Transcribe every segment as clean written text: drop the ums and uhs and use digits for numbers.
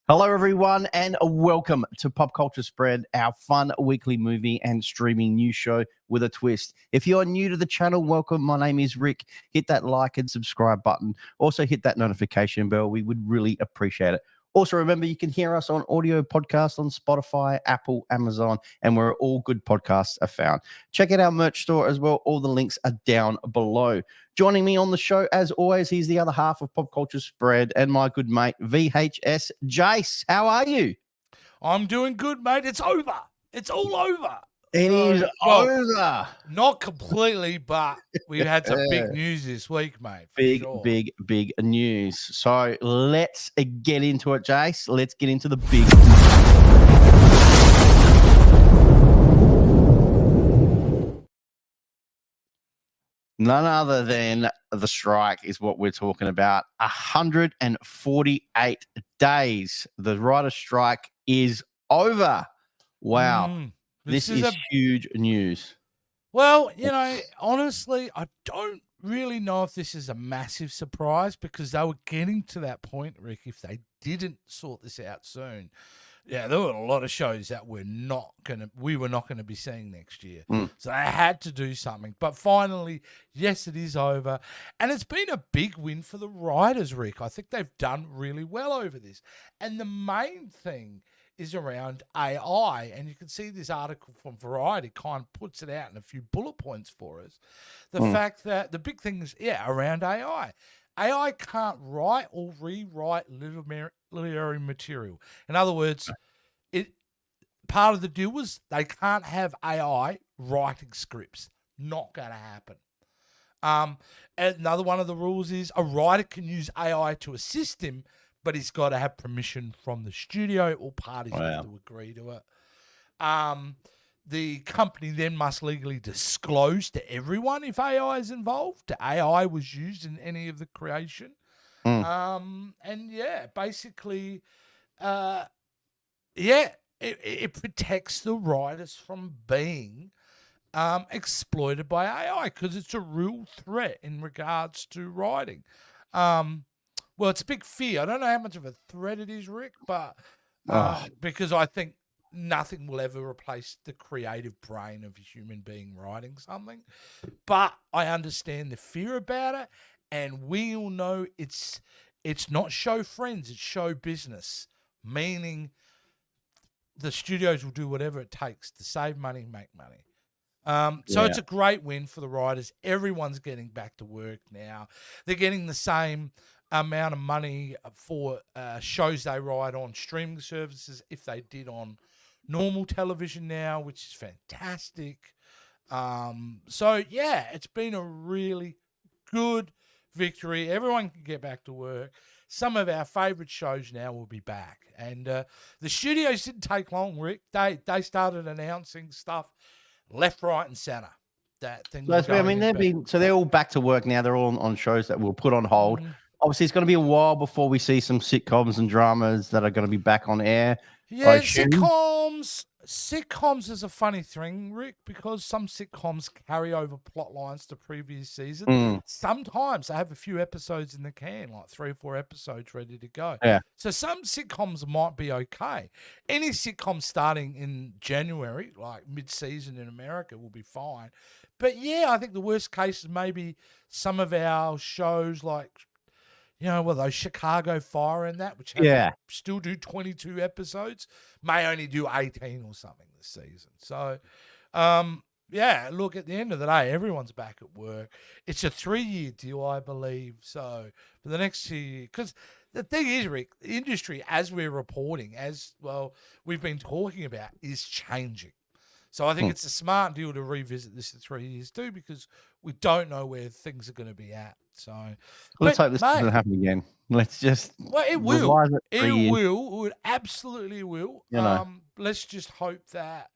Hello, everyone, and welcome to Pop Culture Spread, our fun weekly movie and streaming news show with a twist. If you're new to the channel, welcome. My name is Rick. Hit that like and subscribe button. Also, hit that notification bell. We would really appreciate it. Also, remember, you can hear us on audio podcasts on Spotify, Apple, Amazon, and where all good podcasts are found. Check out our merch store as well. All the links are down below. Joining me on the show, as always, he's the other half of Pop Culture Spread and my good mate, VHS Jace. How are you? I'm doing good, mate. It's over. It's all over. It is over. Not completely, but we've had some big news this week, mate. Big news. So let's get into it, Jace. Let's get into the big. None other than the strike is what we're talking about. 148 days. The writer's strike is over. Wow. This is huge news. Well, honestly, I don't really know if this is a massive surprise because they were getting to that point, Rick, if they didn't sort this out soon. Yeah, there were a lot of shows that we were not gonna be seeing next year. So they had to do something. But finally, yes, it is over. And it's been a big win for the writers, Rick. I think they've done really well over this. And the main thing is around AI. And you can see this article from Variety kind of puts it out in a few bullet points for us. The fact that the big thing is, around AI. AI can't write or rewrite literary material. In other words, part of the deal was they can't have AI writing scripts. Not going to happen. And another one of the rules is a writer can use AI to assist him, but he's got to have permission from the studio. All parties have to agree to it. The company then must legally disclose to everyone if AI is involved, if AI was used in any of the creation. Basically, it protects the writers from being exploited by AI because it's a real threat in regards to writing. Well, it's a big fear. I don't know how much of a threat it is, Rick, but because I think nothing will ever replace the creative brain of a human being writing something. But I understand the fear about it, and we all know it's not show friends, it's show business, meaning the studios will do whatever it takes to save money, make money. So it's a great win for the writers. Everyone's getting back to work now. They're getting the same amount of money for shows they write on streaming services if they did on normal television now, which is fantastic. It's been a really good victory. Everyone can get back to work. Some of our favorite shows now will be back. And the studios didn't take long, Rick. They started announcing stuff left, right, and center. They're all back to work now. They're all on shows that we'll put on hold. Obviously, it's going to be a while before we see some sitcoms and dramas that are going to be back on air. Yeah, sitcoms is a funny thing, Rick, because some sitcoms carry over plot lines to previous season. Sometimes they have a few episodes in the can, like 3 or 4 episodes ready to go. Yeah. So some sitcoms might be okay. Any sitcom starting in January, like mid-season in America, will be fine. But I think the worst case is maybe some of our shows like those Chicago Fire and that, which still do 22 episodes, may only do 18 or something this season. So, look, at the end of the day, everyone's back at work. It's a 3-year deal, I believe. So, for the next 2 years, because the thing is, Rick, the industry, as we're reporting, as well, we've been talking about, is changing. So I think it's a smart deal to revisit this in 3 years too, because we don't know where things are going to be at. So let's hope this doesn't happen again. Let's just it will. It absolutely will. Let's just hope that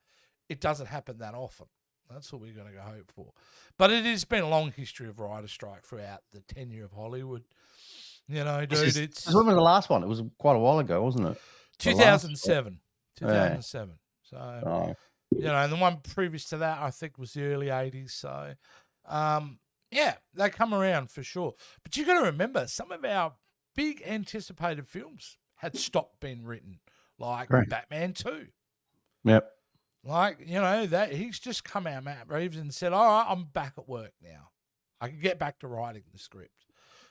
it doesn't happen that often. That's what we're going to go hope for. But it has been a long history of writer strike throughout the tenure of Hollywood. Dude, when was the last one? It was quite a while ago, wasn't it? 2007. 2007. So. And the one previous to that, I think, was the early 80s. So, they come around for sure. But you got to remember, some of our big anticipated films had stopped being written, like Right. Batman 2. Yep. Like, that he's just come out, Matt Reeves, and said, all right, I'm back at work now. I can get back to writing the script.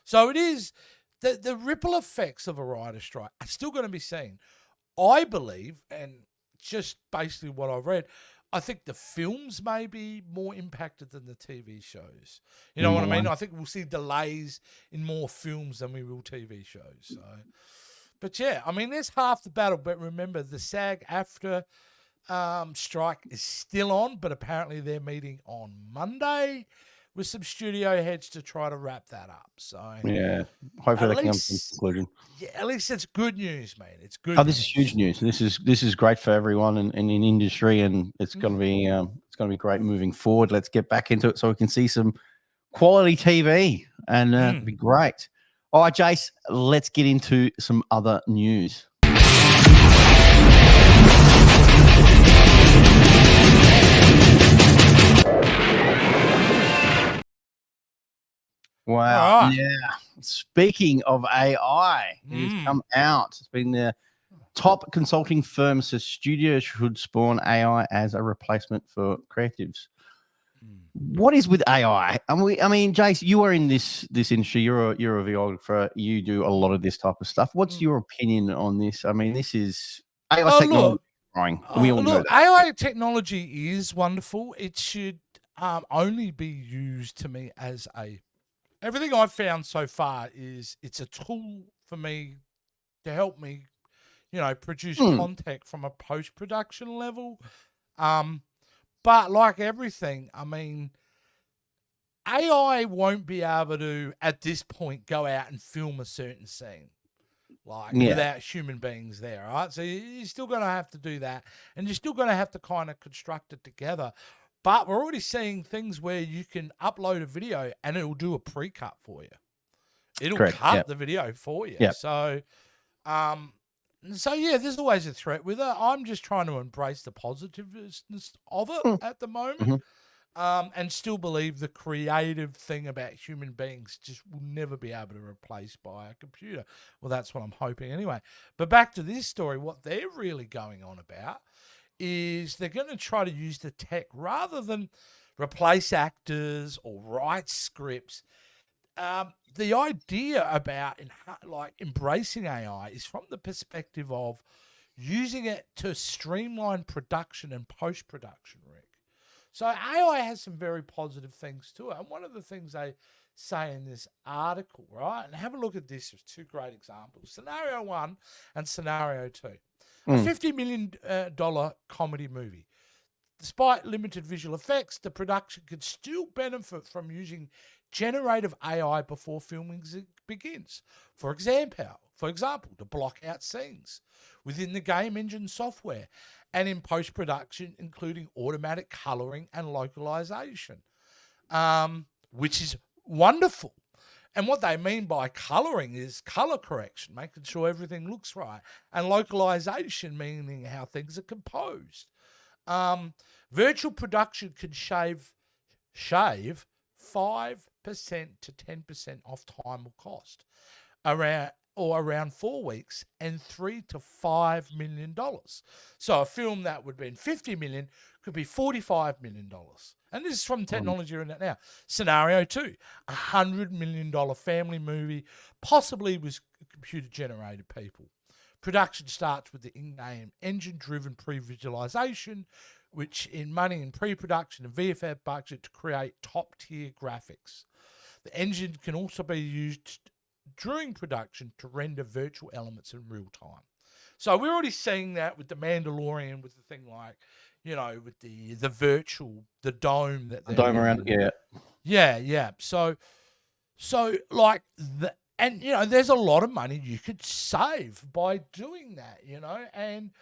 So it is, the ripple effects of a writer's strike are still going to be seen. I believe, and just basically what I've read, I think the films may be more impacted than the TV shows. You know what I mean? I think we'll see delays in more films than we will TV shows. So, but yeah, I mean, there's half the battle. But remember, the SAG-AFTRA strike is still on, but apparently they're meeting on Monday with some studio heads to try to wrap that up. So yeah, hopefully they can come to a conclusion. Yeah, at least it's good news, man. It's good. Oh, this is huge news. This is great for everyone in industry, and it's going to be great moving forward. Let's get back into it so we can see some quality TV, and it'll be great. All right, Jace, let's get into some other news. Wow. Right. Yeah. Speaking of AI, it's come out. It's been the top consulting firm says studios should spawn AI as a replacement for creatives. What is with AI? I mean, Jace, you are in this industry. You're a videographer. You do a lot of this type of stuff. What's your opinion on this? I mean, this is AI technology growing. We all know that. AI technology is wonderful. It should only be used to me as a. Everything I've found so far is it's a tool for me to help me, produce content from a post-production level. But like everything, I mean, AI won't be able to, at this point, go out and film a certain scene, without human beings there, right? So you're still going to have to do that, and you're still going to have to kind of construct it together. But we're already seeing things where you can upload a video and it'll do a pre-cut for you. It'll cut the video for you. So, yeah, there's always a threat with it. I'm just trying to embrace the positiveness of it at the moment, and still believe the creative thing about human beings just will never be able to replace by a computer. Well, that's what I'm hoping anyway. But back to this story, what they're really going on about is they're going to try to use the tech rather than replace actors or write scripts. The idea about embracing AI is from the perspective of using it to streamline production and post-production, Rick. So AI has some very positive things to it. And one of the things they say in this article, right, and have a look at this, there's two great examples, Scenario 1 and Scenario 2. A $50 million comedy movie. Despite limited visual effects, the production could still benefit from using generative AI before filming begins. For example, to block out scenes within the game engine software and in post-production, including automatic coloring and localization, which is wonderful. And what they mean by coloring is color correction, making sure everything looks right, and localization, meaning how things are composed. Virtual production can shave 5% to 10% off time or cost, around 4 weeks, and $3 to $5 million. So a film that would be $50 million could be $45 million. And this is from technology in it now. Scenario 2, $100 million family movie, possibly with computer-generated people. Production starts with the in-game engine-driven pre-visualization, which in money and pre-production and VFX budget to create top-tier graphics. The engine can also be used during production to render virtual elements in real time. So we're already seeing that with The Mandalorian, with the thing like, with the virtual, the dome that they're dome around, yeah. So there's a lot of money you could save by doing that, and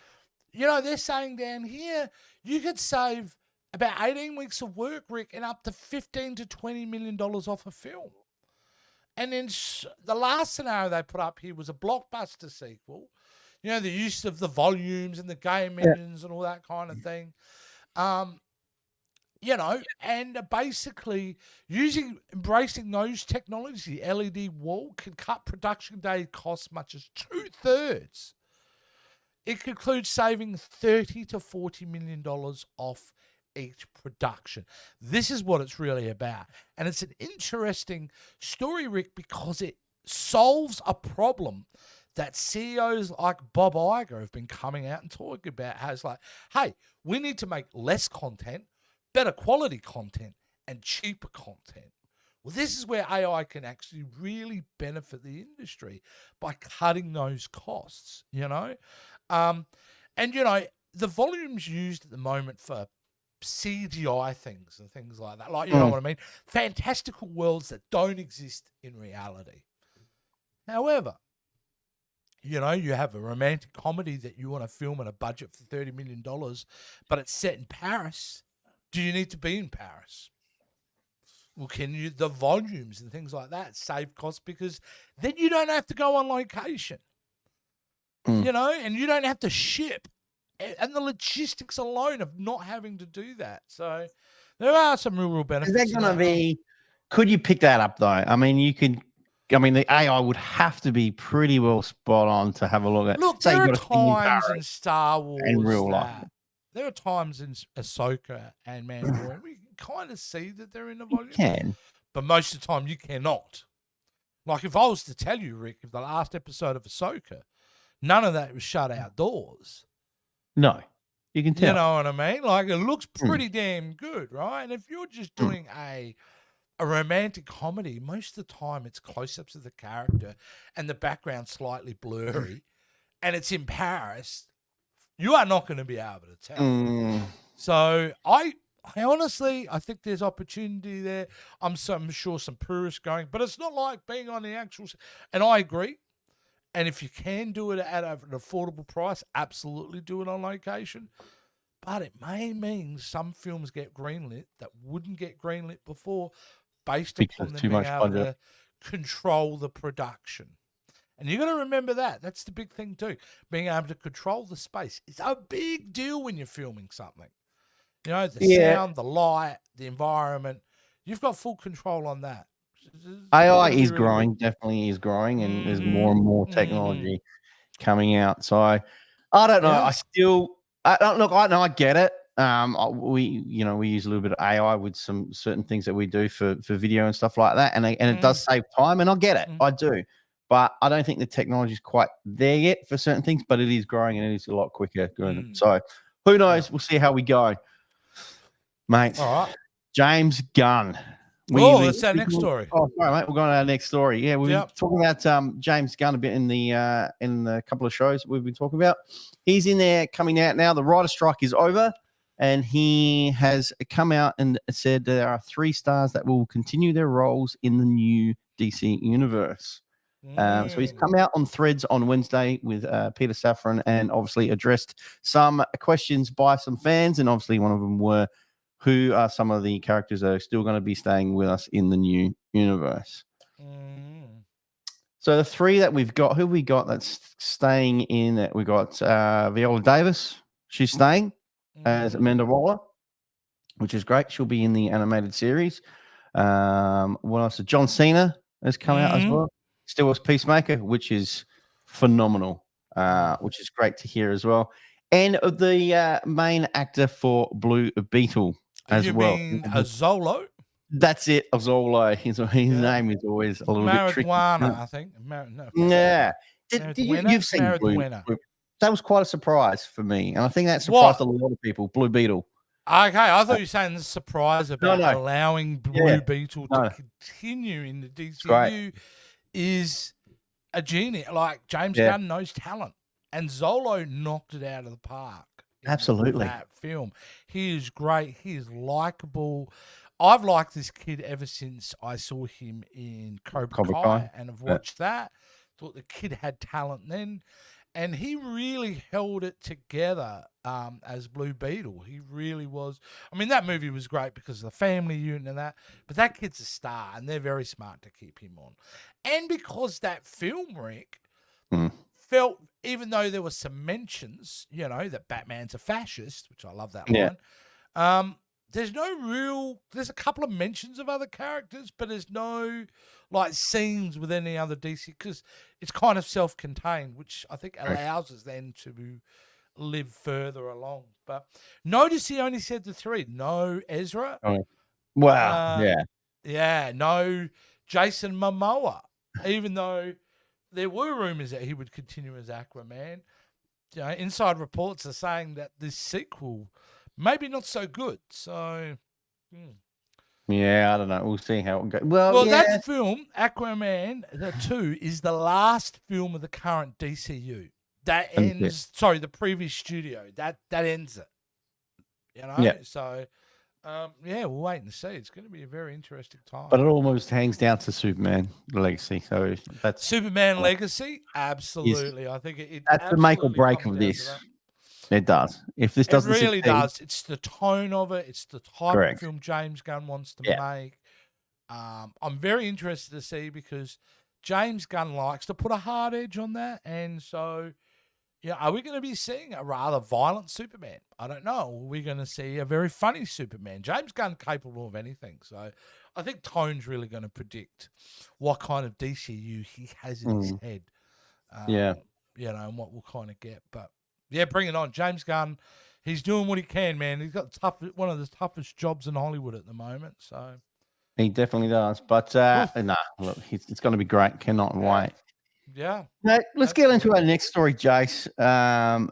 they're saying down here you could save about 18 weeks of work, Rick, and up to $15 to $20 million off a film. And then the last scenario they put up here was a blockbuster sequel. The use of the volumes and the game engines and all that kind of thing. and basically embracing those technologies. The LED wall can cut production day costs much as 2/3. It concludes saving $30 to $40 million off each production. This is what it's really about. And it's an interesting story, Rick, because it solves a problem that CEOs like Bob Iger have been coming out and talking about. How it's like, hey, we need to make less content, better quality content, and cheaper content. Well, this is where AI can actually really benefit the industry by cutting those costs, and, the volumes used at the moment for CGI things and things like that, like, you know what I mean? Fantastical worlds that don't exist in reality. However, you have a romantic comedy that you want to film at a budget for $30 million, but it's set in Paris. Do you need to be in Paris? Well, the volumes and things like that save costs, because then you don't have to go on location, and you don't have to ship, and the logistics alone of not having to do that. So there are some real benefits. Is that going to be, could you pick that up though? I mean, the AI would have to be pretty well spot on to have a look at. Look, there are times in Star Wars in real life. There are times in Ahsoka and Mandalorian we can kind of see that they're in the volume. You can. But most of the time you cannot. Like, if I was to tell you, Rick, if the last episode of Ahsoka, none of that was shot outdoors. No, you can tell. You know what I mean? Like, it looks pretty damn good, right? And if you're just doing a romantic comedy, most of the time it's close-ups of the character and the background slightly blurry, and it's in Paris, you are not going to be able to tell. So I honestly, I think there's opportunity there. I'm sure some purists going, but it's not like being on the actual. And I agree. And if you can do it at an affordable price, absolutely do it on location. But it may mean some films get greenlit that wouldn't get greenlit before, based upon them being able to control the production. And you got to remember that. That's the big thing too. Being able to control the space is a big deal when you're filming something. The sound, the light, the environment. You've got full control on that. AI is growing, definitely is growing, and there's more and more technology coming out. So I don't know. I get it. We use a little bit of AI with some certain things that we do for video and stuff like that, and it does save time, and I get it. I do. But I don't think the technology is quite there yet for certain things, but it is growing, and it is a lot quicker. So who knows? We'll see how we go, mate. All right. James Gunn. That's our next story. Oh, sorry, mate. We're going to our next story. Yeah, we've been talking about James Gunn a bit in the couple of shows we've been talking about. He's in there coming out now. The writer strike is over, and he has come out and said there are 3 stars that will continue their roles in the new DC universe. So he's come out on Threads on Wednesday with Peter Safran, and obviously addressed some questions by some fans, and obviously one of them were, who are some of the characters that are still going to be staying with us in the new universe. So the 3 that we've got, who we got that's staying in it? We got Viola Davis. She's staying as Amanda Waller, which is great. She'll be in the animated series. What else? John Cena has come out as well. Stewart's Peacemaker, which is phenomenal, which is great to hear as well. And the main actor for Blue Beetle as well. You mean Zolo? That's it, Zolo. His name is always a little bit tricky. Marijuana, I think. You've seen Blue. That was quite a surprise for me, and I think that surprised a lot of people. Blue Beetle. Okay, I thought you were saying the surprise about allowing Blue Beetle to continue in the DCU is a genius. Like, James Gunn knows talent, and Zolo knocked it out of the park. Absolutely. That film. He is great. He is likable. I've liked this kid ever since I saw him in Cobra Kai, and I've watched that. Thought the kid had talent then, and he really held it together as Blue Beetle. He really was. I mean, that movie was great because of the family unit and that, but that kid's a star, and they're very smart to keep him on. And because that film, Rick, felt, even though there were some mentions, that Batman's a fascist, which I love that line, there's no real. There's a couple of mentions of other characters, but there's no like scenes with any other DC because it's kind of self-contained, which I think allows us then to live further along. But notice he only said the three. No Ezra. Oh, wow. Yeah. No Jason Momoa. Even though there were rumors that he would continue as Aquaman. You know, inside reports are saying that this sequel maybe not so good. So, yeah, I don't know. We'll see how it goes. Well, well, yeah. that film, Aquaman, the 2, is the last film of the current DCU. That ends. Sorry, the previous studio. That ends it. You know. Yeah. So, yeah, we'll wait and see. It's going to be a very interesting time. But it almost hangs down to Superman Legacy. So that's Superman Legacy. Absolutely, I think that's the make or break of this. It does. If this doesn't, it really does. It's the tone of it. It's the type of film James Gunn wants to make. I'm very interested to see because James Gunn likes to put a hard edge on that, and so are we going to be seeing a rather violent Superman? I don't know. Are we going to see a very funny Superman? James Gunn capable of anything, so I think tone's really going to predict what kind of DCU he has in his head. And what we'll kind of get, but. Yeah, bring it on. James Gunn, he's doing what he can, man. He's got one of the toughest jobs in Hollywood at the moment. So he definitely does. But look, it's going to be great. Cannot wait. Yeah. Now, let's get into our next story, Jace. A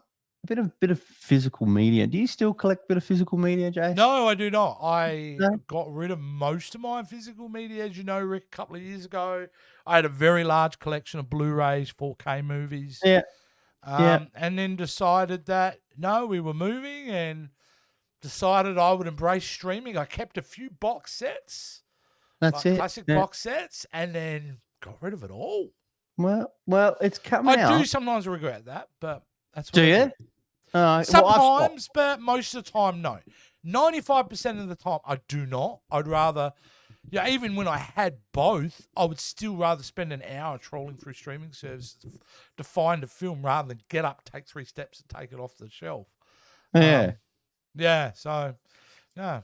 bit of physical media. Do you still collect a bit of physical media, Jace? No, I do not. I got rid of most of my physical media, as you know, Rick. A couple of years ago, I had a very large collection of Blu-rays, 4K movies. Yeah. And then decided that, no, we were moving and decided I would embrace streaming. I kept a few box sets. That's it. Classic box sets, and then got rid of it all. Well, it's coming out. I do sometimes regret that, but that's what do you? Sometimes, but most of the time, no. 95% of the time, I do not. I'd rather... Yeah, even when I had both, I would still rather spend an hour trolling through streaming services to find a film rather than get up, take 3 steps, and take it off the shelf. Yeah. So, no.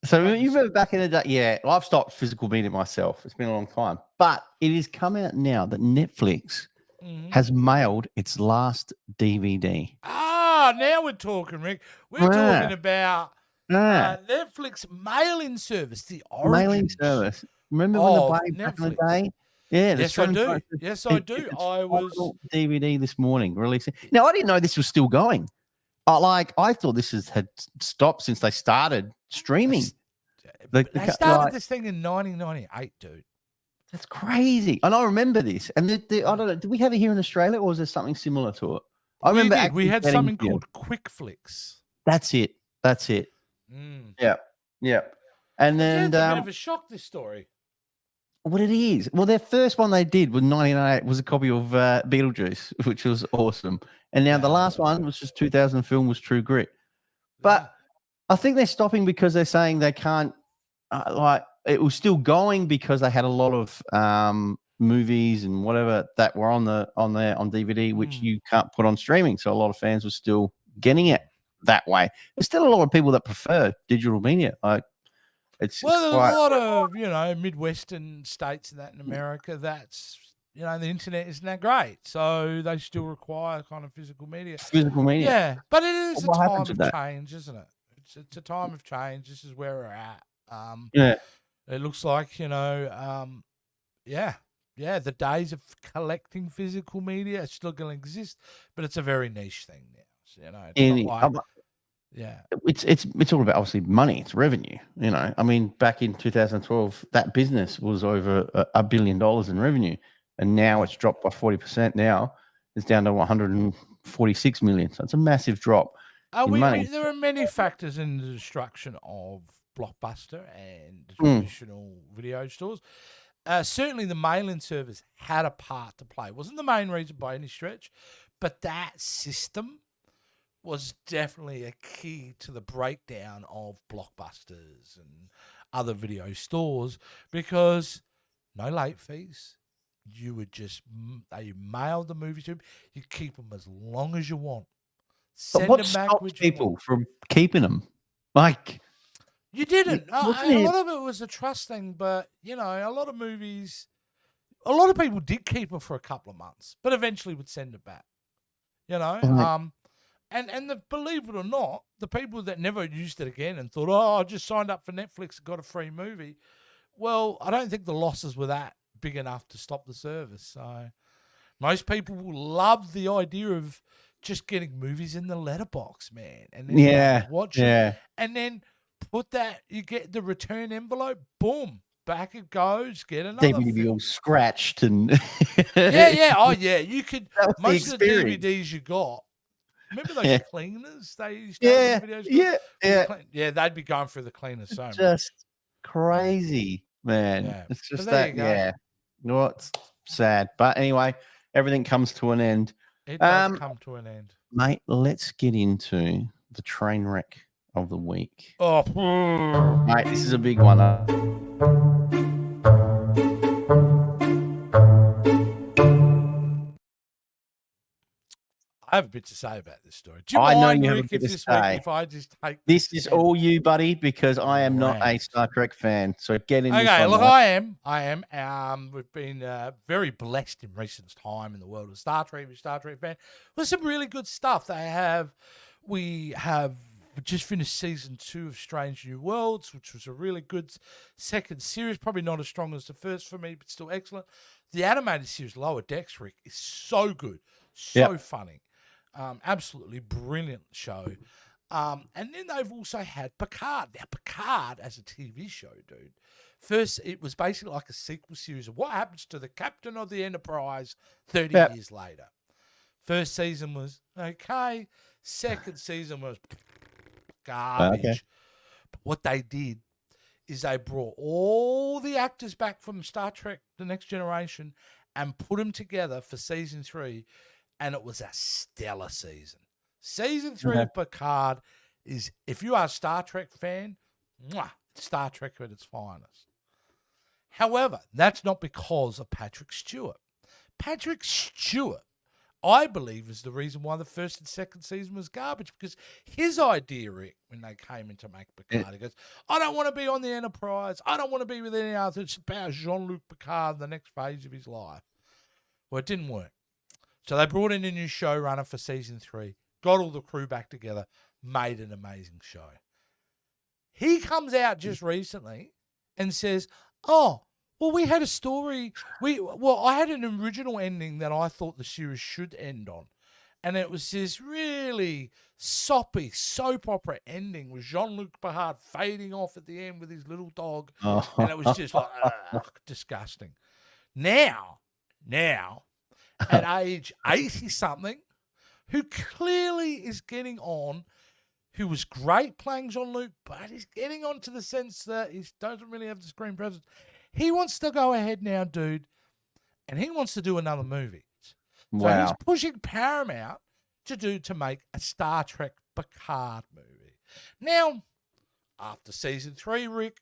So you remember back in the day? Yeah, well, I've stopped physical media myself. It's been a long time. But it is come out now that Netflix has mailed its last DVD. Now we're talking, Rick. We're talking about... Netflix mail-in service, the origins. Mail-in service. Remember when back in the day? Yeah, yes, I do. Yes, I do. I was DVD this morning releasing. Now I didn't know this was still going. I thought this had stopped since they started streaming. They started this thing in 1998, dude. That's crazy. And I remember this. And I don't know. Did we have it here in Australia, or was there something similar to it? I remember we had something called Quick Flicks. That's it. Yeah. And then it's a bit of a shock, this story. What it is? Well, their first one they did with 1998 was a copy of Beetlejuice, which was awesome. And now the last one was just 2000 film was True Grit. But I think they're stopping because they're saying they can't. It was still going because they had a lot of movies and whatever that were on DVD, which you can't put on streaming. So a lot of fans were still getting it that way. There's still a lot of people that prefer digital media. There's a lot of Midwestern states and that in America. That's the internet isn't that great, so they still require kind of physical media. Yeah, but it is a time of change, isn't it? It's a time of change. This is where we're at. It looks like the days of collecting physical media are still going to exist, but it's a very niche thing now. It's all about obviously money. It's revenue. I mean, back in 2012, that business was over $1 billion in revenue, and now it's dropped by 40%. Now it's down to 146 million. So it's a massive drop in money. There are many factors in the destruction of Blockbuster and the traditional video stores. Certainly, the mail-in service had a part to play. It wasn't the main reason by any stretch, but that system was definitely a key to the breakdown of Blockbusters and other video stores because no late fees. You would they mailed the movies to them. You keep them as long as you want. But what stops people from keeping them? You didn't. Wasn't A it? lot of it was a trust thing, but you know, a lot of movies, a lot of people did keep it for a couple of months, but eventually would send it back. You know, Like, and believe it or not, the people that never used it again and thought, oh, I just signed up for Netflix and got a free movie. Well, I don't think the losses were that big enough to stop the service. So most people will love the idea of just getting movies in the letterbox, man, and then be able to watch them, and then put that, you get the return envelope, boom, back it goes, get another DVD film. all scratched and Yeah. Oh, yeah. You could, that was the most of the experience. DVDs you got, remember those Yeah. cleaners they used to have in the videos? Yeah. They'd be going through the cleaners so much. Just crazy, man. Yeah. It's But just there that, you go. What's sad. But anyway, everything comes to an end. It does come to an end. Mate, let's get into the train wreck of the week. Oh, Mate, this is a big one. I have a bit to say about this story. Do you I know mind, you have a Rick, bit if to this week, say. if I just take This is all you, buddy, because I am not a Right. Star Trek fan. So get in this Okay, one. look, mate. I am. We've been very blessed in recent time in the world of Star Trek. We're Star Trek fan. There's some really good stuff. We have just finished season 2 of Strange New Worlds, which was a really good second series. Probably not as strong as the first for me, but still excellent. The animated series Lower Decks, Rick, is so good, so funny. Absolutely brilliant show. And then they've also had Picard. Now, Picard as a TV show, dude. First, it was basically like a sequel series of what happens to the captain of the Enterprise 30 years later. First season was okay. Second season was garbage. Okay. But what they did is they brought all the actors back from Star Trek The Next Generation and put them together for season 3. And it was a stellar season. Season 3 of Picard is, if you are a Star Trek fan, Star Trek at its finest. However, that's not because of Patrick Stewart. Patrick Stewart, I believe, is the reason why the first and second season was garbage, because his idea, Rick, when they came in to make Picard, he goes, I don't want to be on the Enterprise. I don't want to be with any other. It's about Jean-Luc Picard, the next phase of his life. Well, it didn't work. So they brought in a new showrunner for season 3, got all the crew back together, made an amazing show. He comes out just recently and says, oh, well, we had a story. I had an original ending that I thought the series should end on. And it was this really soppy soap opera ending with Jean-Luc Picard fading off at the end with his little dog. And it was just like, disgusting. Now, at age 80-something, who clearly is getting on, who was great playing Jean-Luc, but he's getting on to the sense that he doesn't really have the screen presence. He wants to go ahead now, dude, and he wants to do another movie. So he's pushing Paramount to make a Star Trek Picard movie. Now, after season 3, Rick,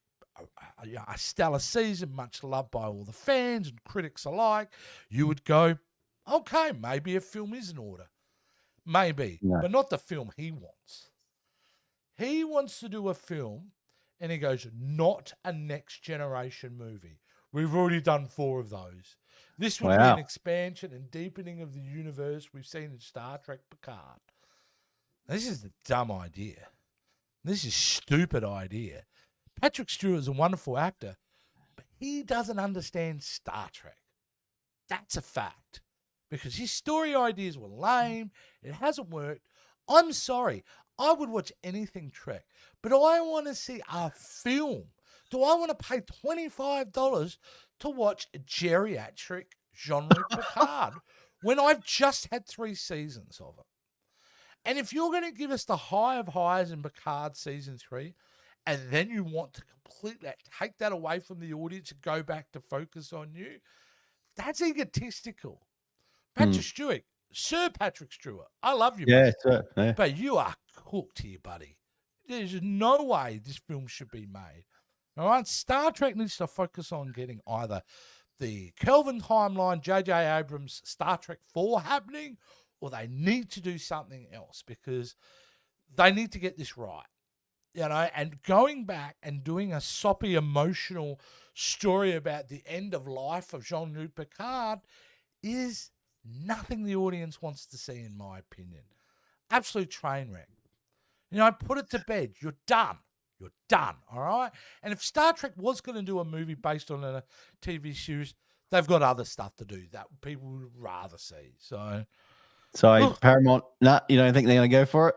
a stellar season, much loved by all the fans and critics alike, you would go, okay, maybe a film is in order. Maybe, but not the film he wants. He wants to do a film, and he goes, not a next generation movie. We've already done 4 of those. This would be an expansion and deepening of the universe we've seen in Star Trek Picard. This is a dumb idea. This is a stupid idea. Patrick Stewart is a wonderful actor, but he doesn't understand Star Trek. That's a fact. Because his story ideas were lame. It hasn't worked. I'm sorry. I would watch anything Trek, but I want to see a film. Do I want to pay $25 to watch a geriatric Jean-Luc Picard when I've just had 3 seasons of it? And if you're going to give us the high of highs in Picard season 3, and then you want to completely take that away from the audience and go back to focus on you, that's egotistical. Patrick Stewart, Sir Patrick Stewart, I love you, buddy, but you are cooked here, buddy. There's no way this film should be made. All right, Star Trek needs to focus on getting either the Kelvin timeline, J.J. Abrams' Star Trek 4 happening, or they need to do something else because they need to get this right. and going back and doing a soppy, emotional story about the end of life of Jean-Luc Picard is nothing the audience wants to see, in my opinion. Absolute train wreck. Put it to bed. You're done. You're done, all right? And if Star Trek was going to do a movie based on a TV series, they've got other stuff to do that people would rather see. So Paramount, you don't think they're going to go for it?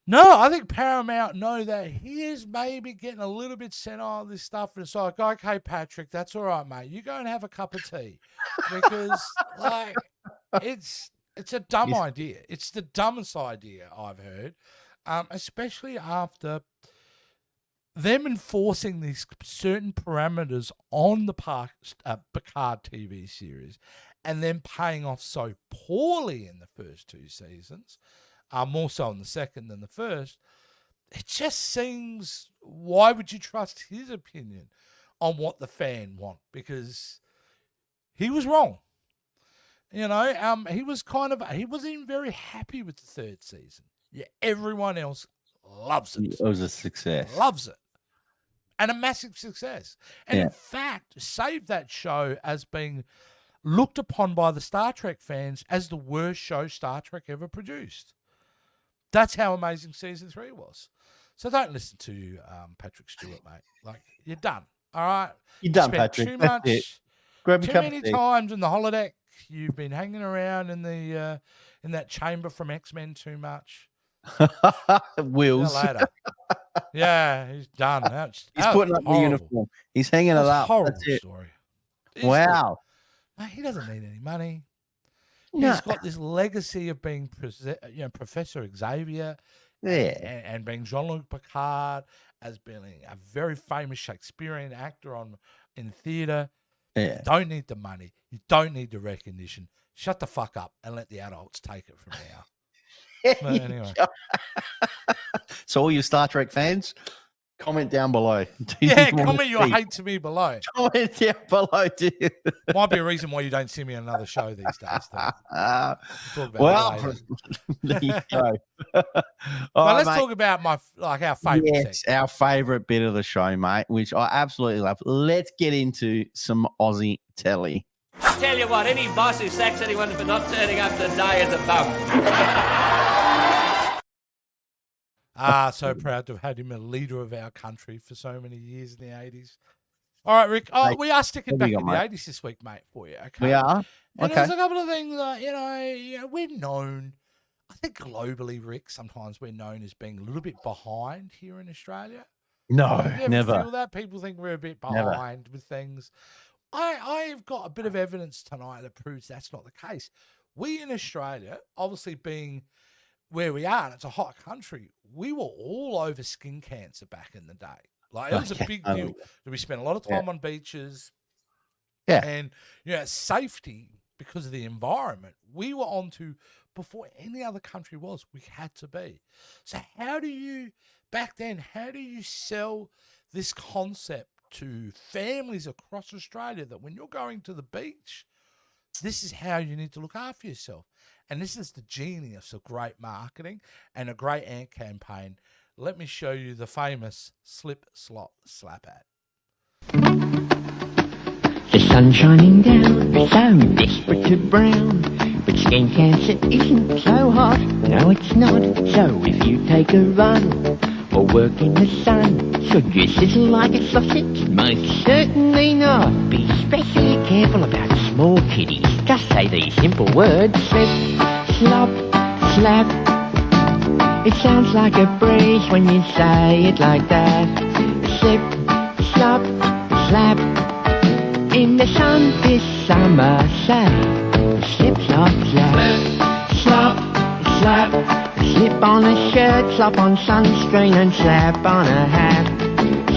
No, I think Paramount know that he is maybe getting a little bit sent on this stuff. And it's like, okay, Patrick, that's all right, mate. You go and have a cup of tea. Because, it's a dumb idea. It's the dumbest idea I've heard, especially after them enforcing these certain parameters on the Picard TV series and then paying off so poorly in the first 2 seasons. More so in the second than the first. It just seems, why would you trust his opinion on what the fan want? Because he was wrong. He wasn't even very happy with the 3rd season. Yeah, everyone else loves it. It was a success. Loves it. And a massive success. And in fact, saved that show as being looked upon by the Star Trek fans as the worst show Star Trek ever produced. That's how amazing season 3 was. So don't listen to Patrick Stewart, mate. You're done. All right? You're done, Patrick. Too That's much. it. Grab a too cup many of tea. times in the holodeck. You've been hanging around in the in that chamber from X-Men too much. Wheels. See you later. Yeah, he's done. He's putting up the uniform. He's hanging it up. Horrible That's it. story. Wow. Mate, he doesn't need any money. No. He's got this legacy of being Professor Xavier and being Jean-Luc Picard, as being a very famous Shakespearean actor in theatre. Yeah. You don't need the money. You don't need the recognition. Shut the fuck up and let the adults take it from now. But anyway. So all you Star Trek fans, comment down below. Comment your hate to me below. Comment down below, dude. Might be a reason why you don't see me on another show these days. There you go. Let's talk about our favourite segment. Our favourite bit of the show, mate, which I absolutely love. Let's get into some Aussie Telly. I tell you what, any boss who sacks anyone for not turning up to die is a bum. So proud to have had him a leader of our country for so many years in the 80s. All right, Rick. We are sticking back in the 80s this week, mate, for you. Okay. We are? And there's a couple of things that, we're known, I think globally, Rick, sometimes we're known as being a little bit behind here in Australia. No, you ever never. feel that? People think we're a bit behind with things. I've got a bit of evidence tonight that proves that's not the case. We in Australia, obviously being where we are, and it's a hot country, we were all over skin cancer back in the day. It was a big deal. We spent a lot of time on beaches. Yeah. And, safety, because of the environment, we were onto before any other country was. We had to be. So back then, how do you sell this concept to families across Australia that when you're going to the beach, this is how you need to look after yourself? And this is the genius of great marketing and a great ad campaign. Let me show you the famous slip, slop, slap ad. The sun's shining down, so desperate to brown. But skin cancer isn't so hot, no it's not. So if you take a run or work in the sun, should you sizzle like a sausage? Most certainly not. Be especially careful about small kiddies. Just say these simple words: slip, slop, slap. It sounds like a breeze when you say it like that. Slip, slop, slap. In the sun this summer, say slip, slop, slap. Slop, slap. Slip on a shirt, slop on sunscreen and slap on a hat.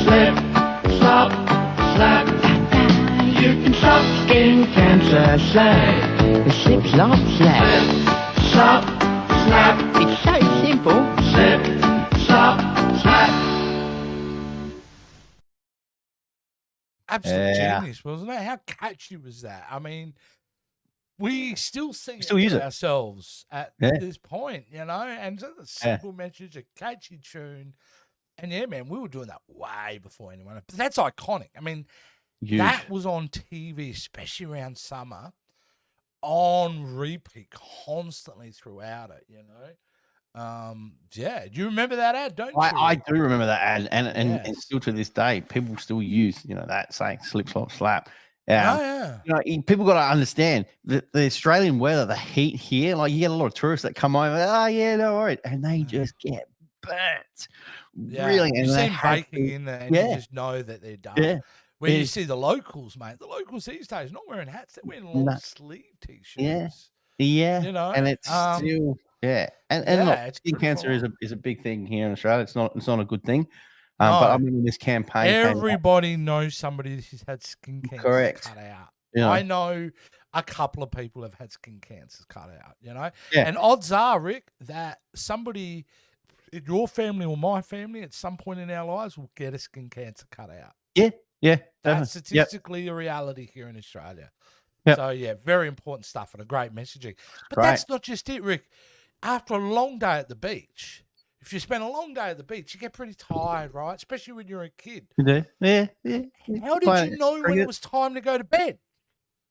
Slip, slop, slap. You can stop skin cancer, say slip, slop, slap. Slop, slap. It's so simple. Slip, slop, slap. Absolute genius, wasn't it? How catchy was that? I mean, we still sing use it ourselves at this point, and it's a simple message, a catchy tune. And yeah, man, we were doing that way before anyone. But that's iconic. I mean, Huge. that was on TV, especially around summer, on repeat constantly throughout it, you know. Yeah, do you remember that ad? Don't you? I do remember that ad, and Yes. still to this day, people still use that saying slip, slop, slap. Oh, yeah. People got to understand that the Australian weather, the heat here, like you get a lot of tourists that come over. Oh yeah, no worries, and they just get burnt. Yeah. Really, You and see they them have baking to- in there, and yeah. you just know that they're done. Yeah. When you It's- see the locals, mate, the locals these days not wearing hats, they're wearing long No. sleeve t-shirts. Yeah, You know, and it's still and look, it's skin pretty cancer full is a big thing here in Australia. It's not a good thing. But I No. mean, this campaign came out- Everybody knows somebody who's had skin cancer Correct. cut out. Yeah. I know a couple of people have had skin cancers cut out, you know? Yeah. And odds are, Rick, that somebody in your family or my family at some point in our lives will get a skin cancer cut out. yeah, That's definitely. Yep. statistically a reality here in Australia. Yep. So, yeah, very important stuff and a great messaging. But Great. that's not just it, Rick. After a long day at the beach, if you spend a long day at the beach, you get pretty tired, right? Especially when you're a kid. You do? Yeah. How did you know when it was time to go to bed?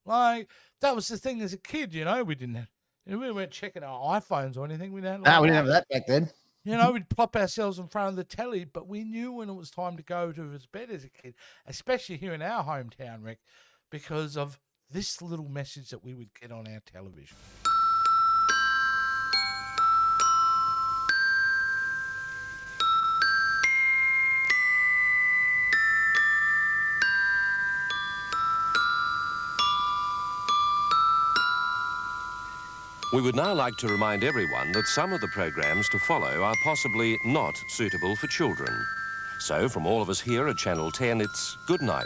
Like, that was the thing as a kid, you know. We weren't checking our iPhones or anything. We didn't No, we didn't have that back then. You know, we'd plop ourselves in front of the telly, but we knew when it was time to go to his bed as a kid, especially here in our hometown, Rick, because of this little message that we would get on our television. We would now like to remind everyone that some of the programs to follow are possibly not suitable for children. So, from all of us here at Channel 10, it's good night,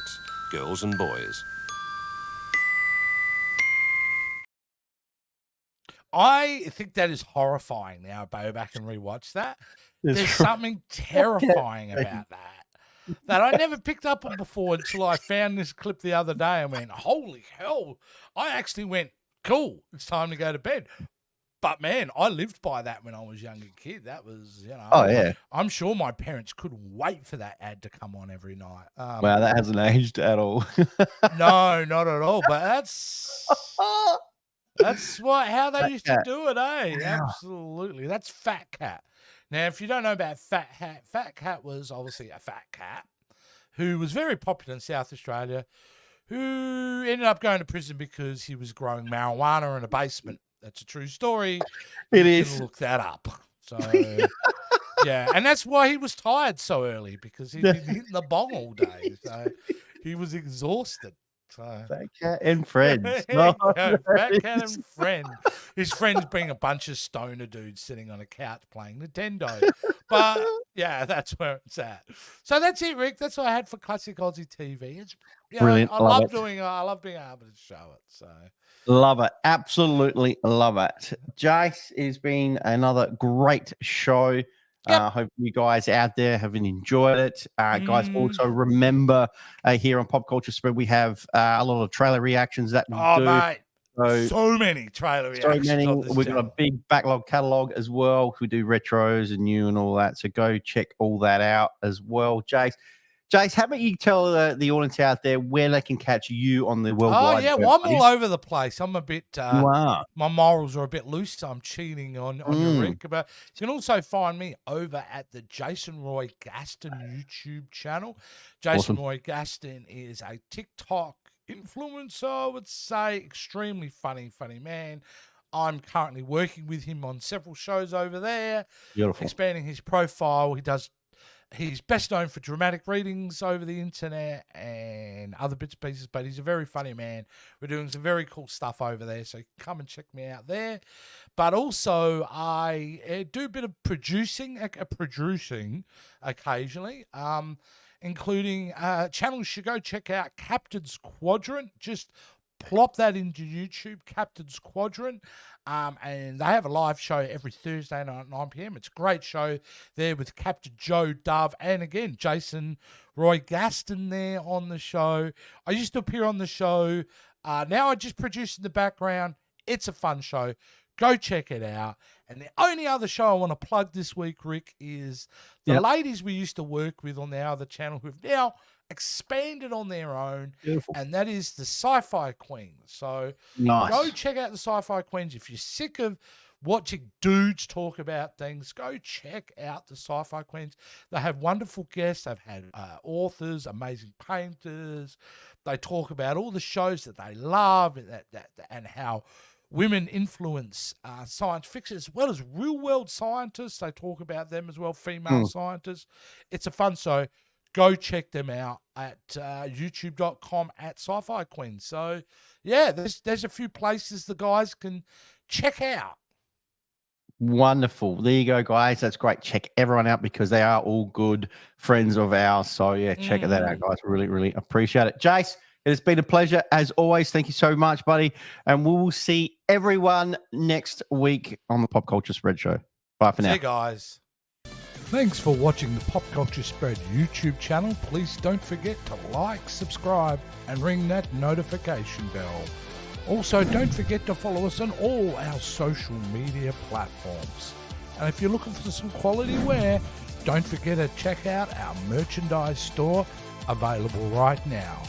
girls and boys. I think that is horrifying now. I go back and rewatch that. It's There's right. something terrifying about that I never picked up on before until I found this clip the other day and went, holy hell. I actually went, cool, it's time to go to bed. But man, I lived by that when I was a younger kid. That was, Oh yeah. I'm sure my parents couldn't wait for that ad to come on every night. Wow, that hasn't aged at all. No, not at all. But that's how they used to do it, eh? Wow. Absolutely. That's Fat Cat. Now, if you don't know about Fat Cat was obviously a fat cat who was very popular in South Australia, who ended up going to prison because he was growing marijuana in a basement. That's a true story. It You is. can look that up. So, yeah. And that's why he was tired so early, because he'd been hitting the bong all day. So he was exhausted. So. Fat Cat and Friends. There you No, go, that Fat Cat is- and Friend. His friends being a bunch of stoner dudes sitting on a couch playing Nintendo. But yeah, that's where it's at. So that's it, Rick. That's what I had for classic Aussie TV. It's Brilliant. I Love love it. doing it. I love being able to show it. So Love it. Absolutely love it. Jace, it's been another great show. Yep. Hope you guys out there have enjoyed it. Guys, Mm. also remember here on Pop Culture Spread, we have a lot of trailer reactions that we do. mate, So, so many trailer so reactions. many. on this We've got a channel. big backlog catalog as well. We do retros and new and all that. So go check all that out as well. Jace, how about you tell the audience out there where they can catch you on the Oh worldwide? yeah, web, well, I'm buddy? all over the place. I'm a bit. You are. My morals are a bit loose, so I'm cheating on you, Rick. But you can also find me over at the Jason Roy Gaston YouTube channel. Jason Awesome. Roy Gaston is a TikTok influencer, I would say. Extremely funny man. I'm currently working with him on several shows over there, Beautiful. expanding his profile. He's best known for dramatic readings over the internet and other bits and pieces, but he's a very funny man. We're doing some very cool stuff over there, so come and check me out there. But also, I do a bit of producing occasionally, including channels you should go check out. Captain's Quadrant. Just plop that into YouTube, Captain's Quadrant. And they have a live show every Thursday night at 9 p.m. It's a great show there with Captain Joe Dove and, again, Jason Roy Gaston there on the show. I used to appear on the show. Now I just produce in the background. It's a fun show. Go check it out. And the only other show I want to plug this week, Rick, is the ladies we used to work with on our other channel who've now expanded on their own. Beautiful. And that is the Sci-Fi Queens. So go check out the Sci-Fi Queens. If you're sick of watching dudes talk about things, go check out the Sci-Fi Queens. They have wonderful guests. They've had authors, amazing painters. They talk about all the shows that they love and how women influence science fiction as well as real-world scientists. They talk about them as well, female scientists. It's a fun show. Go check them out at youtube.com at Sci-Fi Queen. So, yeah, there's a few places the guys can check out. Wonderful. There you go, guys. That's great. Check everyone out because they are all good friends of ours. So, yeah, check that out, guys. Really, really appreciate it. Jace, it has been a pleasure as always. Thank you so much, buddy. And we will see everyone next week on the Pop Culture Spread Show. Bye for now. See you guys. Thanks for watching the Pop Culture Spread YouTube channel. Please don't forget to like, subscribe, and ring that notification bell. Also, don't forget to follow us on all our social media platforms. And if you're looking for some quality wear, don't forget to check out our merchandise store available right now.